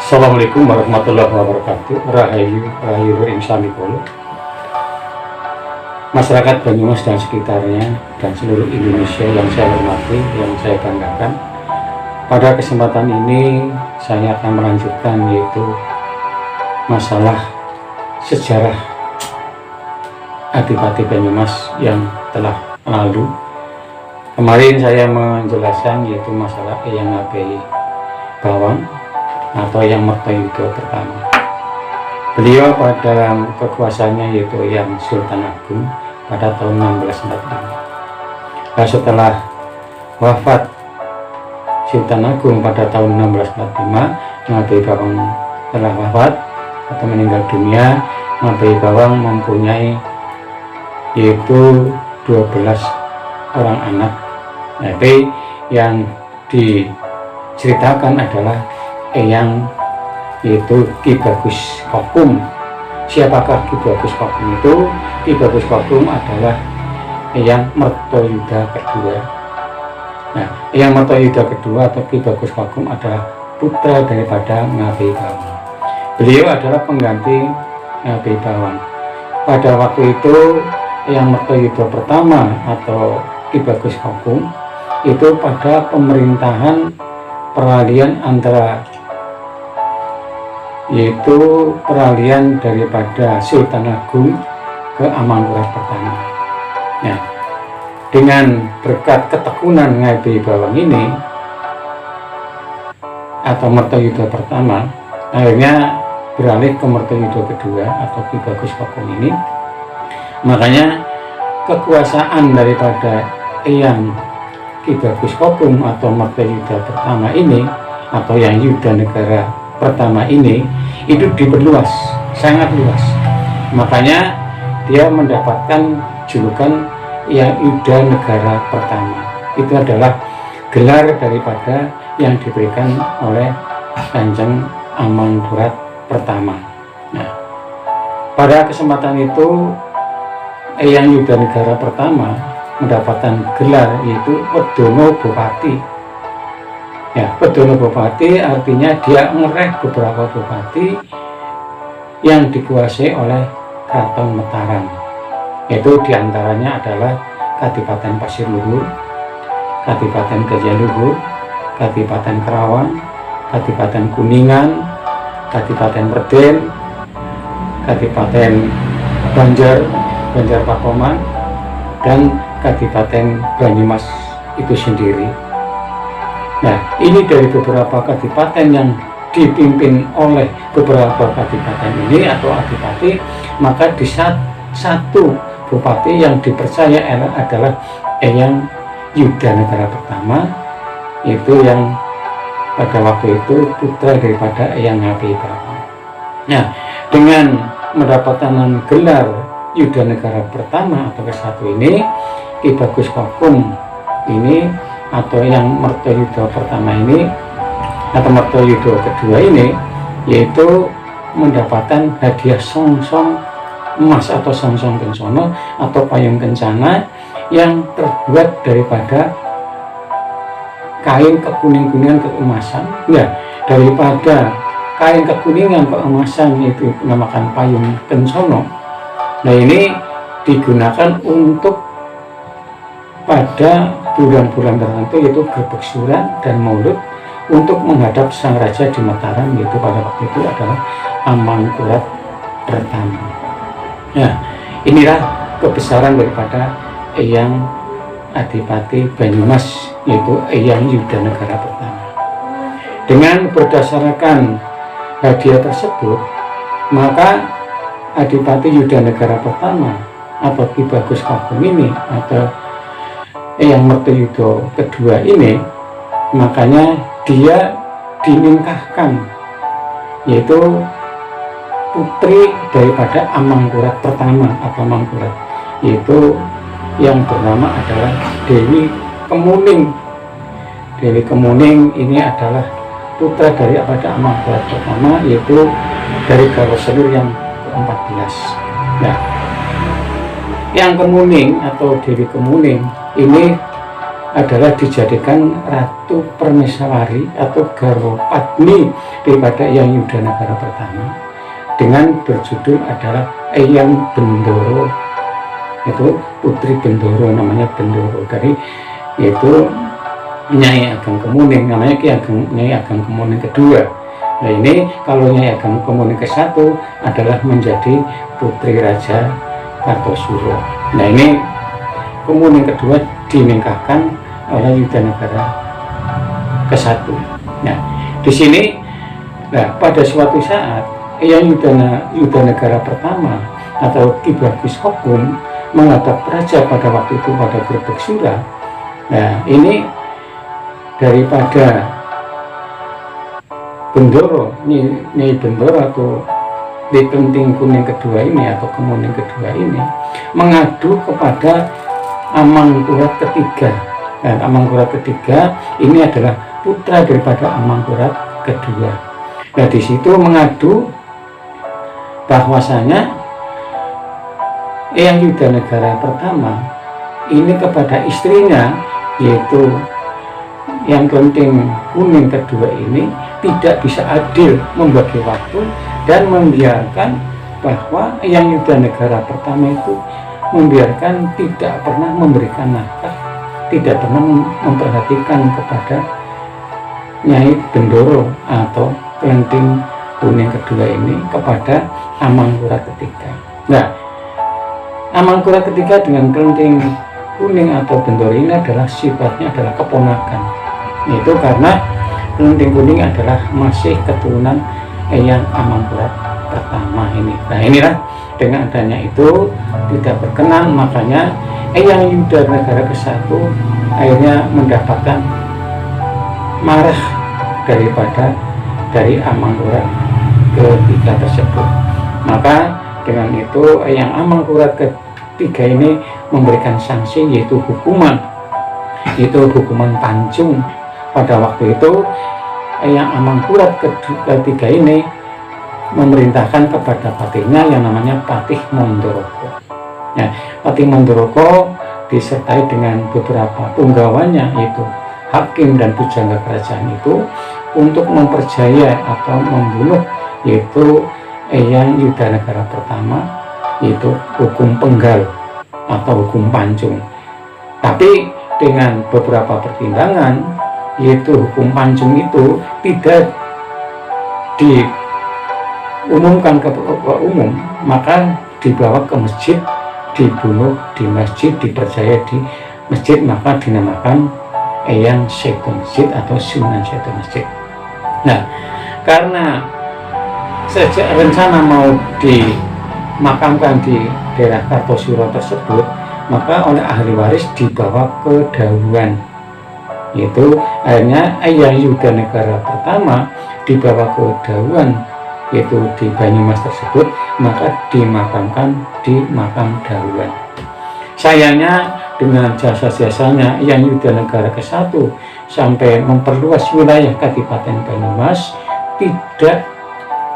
Assalamualaikum warahmatullahi wabarakatuh. Rahayu ing sami kula. Masyarakat Banyumas dan sekitarnya dan seluruh Indonesia yang saya hormati, yang saya banggakan. Pada kesempatan ini saya akan melanjutkan yaitu masalah sejarah Adipati Banyumas yang telah lalu. Kemarin saya menjelaskan yaitu masalah Eyang Ngabei Bawang atau Eyang Mertoyuda pertama. Beliau pada kekuasaannya yaitu Eyang Sultan Agung pada tahun 1645. Nah, setelah wafat Sultan Agung pada tahun 1645, Ngabei Bawang telah wafat atau meninggal dunia. Ngabei Bawang mempunyai yaitu 12 orang anak. Tapi yang diceritakan adalah Eyang yaitu Ki Bagus Kokum. Siapakah Ki Bagus Kokum itu? Ki Bagus Kokum adalah Eyang Mertoyuda kedua. Nah, Eyang Mertoyuda kedua atau Ki Bagus Kokum adalah putra daripada Ngabei Bawang. Beliau adalah pengganti Ngabei Bawang. Pada waktu itu Eyang Mertoyuda pertama atau Ki Bagus Kokum itu pada pemerintahan peralihan antara yaitu peralihan daripada Sultan Agung ke Amangkurat pertama. Nah, dengan berkat ketekunan Ngabei Bawang ini atau Mertoyuda pertama, akhirnya beralih ke Mertoyuda kedua atau Ki Bagus Kokum ini. Makanya kekuasaan daripada Eyang Ki Bagus Kokum atau Mertoyuda pertama ini atau yang Yuda Negara pertama ini itu diperluas, sangat luas. Makanya dia mendapatkan julukan yang Yuda Negara pertama. Itu adalah gelar daripada yang diberikan oleh Kanjeng Amangkurat pertama. Nah, pada kesempatan itu Eyang Yuda Negara pertama mendapatkan gelar yaitu Wedono Bupati. Ya, Wedono Bupati artinya dia ngereh beberapa bupati yang dikuasai oleh Keraton Mataram. Itu diantaranya adalah Kadipaten Pasir Luhur, Kadipaten Gajah Luhur, Kadipaten Kerawang, Kadipaten Kuningan, Kadipaten Reden, Kadipaten Banjar Pakoman, dan Kadipaten Banyumas itu sendiri. Nah, ini dari beberapa kadipaten yang dipimpin oleh beberapa kadipaten ini atau adipati, maka di satu bupati yang dipercaya adalah Eyang Yuda Negara pertama, itu yang pada waktu itu putra daripada Eyang Ngabei Bawang. Nah, dengan mendapatkan gelar Yuda Negara pertama atau ke-1 ini, Ki Bagus Kokum ini atau yang Mertoyuda pertama ini atau Mertoyuda kedua ini yaitu mendapatkan hadiah songsong emas atau songsong kencana atau payung kencana yang terbuat daripada kain kekuning-kuningan keemasan. Ya, daripada kain kekuningan keemasan itu dinamakan payung kencana. Nah, ini digunakan untuk pada bulan-bulan tertentu yaitu Grebek Suran dan Maulud untuk menghadap sang raja di Mataram, yaitu pada waktu itu adalah Amangkurat pertama. Nah, inilah kebesaran daripada Eyang Adipati Banyumas yaitu Eyang Yuda Negara pertama. Dengan berdasarkan hadiah tersebut, maka Adipati Yuda Negara pertama atau Ki Bagus Kokum ini atau Eyang Mertoyuda kedua ini, makanya dia dinikahkan yaitu putri daripada Amangkurat pertama atau Amangkurat, yaitu yang bernama adalah Dewi Kemuning. Dewi Kemuning ini adalah putra daripada Amangkurat pertama, yaitu dari Garwasenur yang ke-14. Nah, yang Kemuning atau Dewi Kemuning ini adalah dijadikan Ratu Permeswari atau Garwa Padmi daripada Eyang Yudanegara pertama, dengan berjudul adalah Eyang Bendoro, itu Putri Bendoro, namanya Bendoro, dari yaitu Nyai Ageng Kemuning, namanya Nyai Ageng Kemuning kedua. Nah ini kalau Nyai Ageng Kemuning ke-1 adalah menjadi Putri Raja Kartosuro. Nah ini Kemuning kedua dinikahkan oleh Yudanegara ke-1. Nah di sini, nah pada suatu saat Eyang Yudanegara pertama atau Ki Bagus Kokung menghadap raja pada waktu itu pada Grebeg Sura. Nah ini daripada Bendoro, Nyai Bendoro atau di Kenting Kuning kedua ini atau Kemuning kedua ini mengadu kepada Amangkurat ketiga. Dan Amangkurat ketiga ini adalah putra daripada Amangkurat kedua. Nah di situ mengadu bahwasanya Eyang Yudanegara pertama ini kepada istrinya, yaitu yang Kenting Kuning kedua ini tidak bisa adil membagi waktu dan membiarkan bahwa Eyang Yudanegara pertama itu membiarkan tidak pernah memberikan nafkah, tidak pernah memperhatikan kepada Nyai Bendoro atau Kenting Kuning kedua ini kepada Amangkurat ketiga. Nah, Amangkurat ketiga dengan Kenting Kuning atau Bendoro ini adalah sifatnya adalah keponakan. Itu karena Kenting Kuning adalah masih keturunan Eyang Amangkurat pertama ini. Nah inilah dengan adanya itu tidak berkenan, makanya Eyang Yudanegara ke-1 akhirnya mendapatkan marah dari Amangkurat ketiga tersebut. Maka dengan itu Eyang Amangkurat ketiga ini memberikan sanksi, yaitu hukuman pancung. Pada waktu itu Eyang Amangkurat ketiga ini memerintahkan kepada patihnya yang namanya Patih Mandoroko. Nah, Patih Mandoroko disertai dengan beberapa punggawannya, yaitu hakim dan pujangga kerajaan itu, untuk memperjaya atau membunuh yaitu Eyang Yudanegara pertama, yaitu hukum penggal atau hukum pancung. Tapi dengan beberapa pertimbangan, yaitu hukum pancung itu tidak diumumkan ke umum, maka dibawa ke masjid, dibunuh di masjid, dipercaya di masjid, maka dinamakan Eyang Seto Masjid atau Sunan Seto Masjid. Nah, karena sejak rencana mau dimakamkan di daerah Kartosuro tersebut, maka oleh ahli waris dibawa ke Dauhan. Itu akhirnya Eyang Yudanegara pertama dibawa ke Dauhan, yaitu di Banyumas tersebut, maka dimakamkan di makam Dauhan. Sayangnya dengan jasa-jasanya Eyang Yudanegara ke-1 sampai memperluas wilayah Kadipaten Banyumas, tidak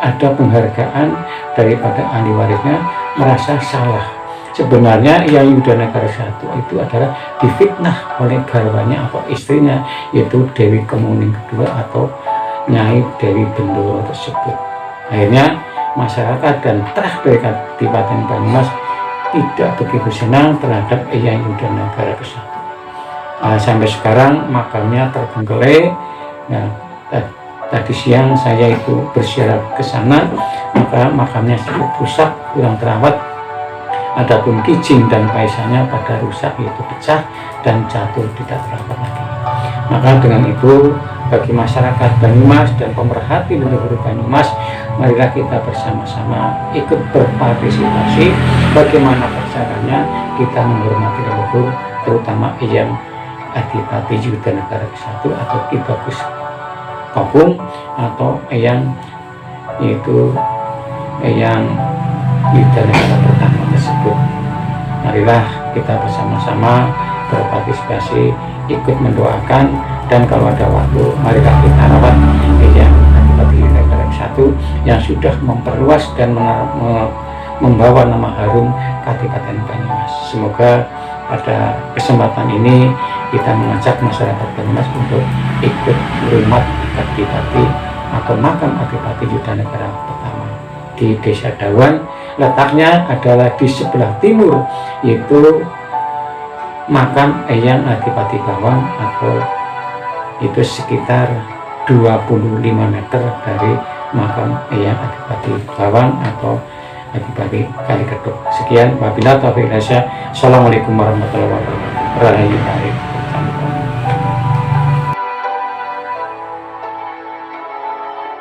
ada penghargaan daripada ahli warisnya, merasa salah. Sebenarnya Eyang Yudanegara I itu adalah difitnah oleh garwanya atau istrinya, yaitu Dewi Kemuning kedua atau Nyai Dewi Bendoro tersebut. Akhirnya masyarakat dan trah dari Kadipaten Banyumas tidak begitu senang terhadap Eyang Yudanegara ke-1. Sampai sekarang makamnya terbengkelai. Nah, tadi siang saya itu berziarah ke sana, maka makamnya cukup rusak, kurang terawat. Adapun kijing dan paisannya pada rusak, yaitu pecah dan jatuh, tidak terawat lagi. Maka dengan itu, bagi masyarakat Banyumas dan pemerhati leluhur Banyumas, marilah kita bersama-sama ikut berpartisipasi bagaimana caranya kita menghormati leluhur, terutama Eyang Adipati Yudanegara ke-1 atau Ki Bagus Kokung atau Eyang, yaitu Eyang Yudanegara pertama tersebut. Marilah kita bersama-sama berpartisipasi, ikut mendoakan, dan kalau ada waktu marilah kita rawat Eyang Adipati Yudanegara ke-1 yang sudah memperluas dan membawa nama harum Kadipaten Banyumas. Semoga pada kesempatan ini kita mengajak masyarakat Banyumas untuk ikut merumat Adipati atau makam Adipati Yudanegara pertama di Desa Dawan. Letaknya adalah di sebelah timur, yaitu makam Eyang Adipati Bawang, atau itu sekitar 25 meter dari makam Eyang Adipati Bawang atau Adipati Kalikedok. Sekian, wabillahi taufiq wal hidayah. Assalamualaikum warahmatullahi wabarakatuh.